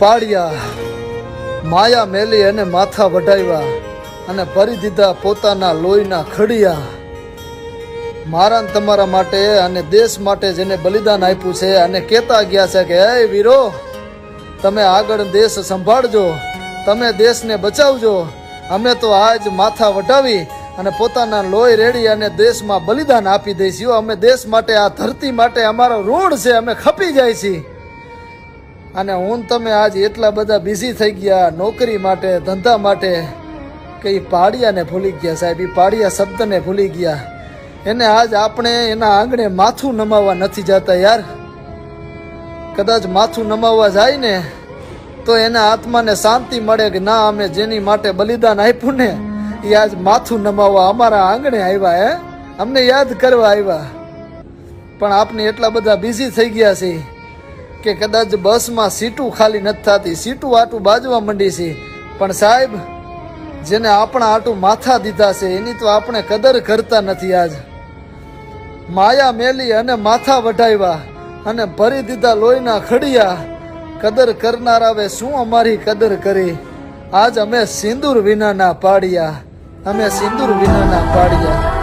પાડ્યા, માયા મેલી અને માથા વઢાવ્યા અને ભરી દીધા પોતાના લોહીના ખડિયા. મારા ને તમારા માટે અને દેશ માટે જેને બલિદાન આપ્યું છે અને કહેતા ગયા છે કે હે વીરો, તમે આગળ દેશ સંભાળજો, તમે દેશને બચાવજો. અમે તો આજ માથા વટાવી અને પોતાના લોહી રેડી અને દેશમાં બલિદાન આપી દઈશું. અમે દેશ માટે, આ ધરતી માટે અમારો ઋણ છે, અમે ખપી જાય છીએ. અને હું તમે આજ એટલા બધા બિઝી થઈ ગયા નોકરી માટે, ધંધા માટે, કે એ પાડિયાને ભૂલી ગયા સાહેબ. એ પાડિયા શબ્દને ભૂલી ગયા. એને આજ આપણે એના આંગણે માથું નમાવવા નથી જતા યાર. કદાચ માથું નમાવવા જાય ને તો એના આત્માને શાંતિ મળે કે ના, અમે જેની માટે બલિદાન આપ્યું ને એ આજ માથું નમાવવા અમારા આંગણે આવ્યા, હે અમને યાદ કરવા આવ્યા. પણ આપણે એટલા બધા બિઝી થઈ ગયા છે કે કદાચ બસમાં સીટું ખાલી નથી થતી, સીટું આટું બાજવા માંડી છે. પણ સાહેબ, જેને આપણા આટું માથા દીધા છે એની તો આપણે કદર કરતા નથી. આજ માયા મેલી અને માથા વઢાવ્યા અને ભરી દીધા લોહીના ખડિયા. કદર કરનારાવે શું અમારી કદર કરી? આજ અમે સિંદૂર વિનાના પાડ્યા, અમે સિંદૂર વિનાના પાડ્યા.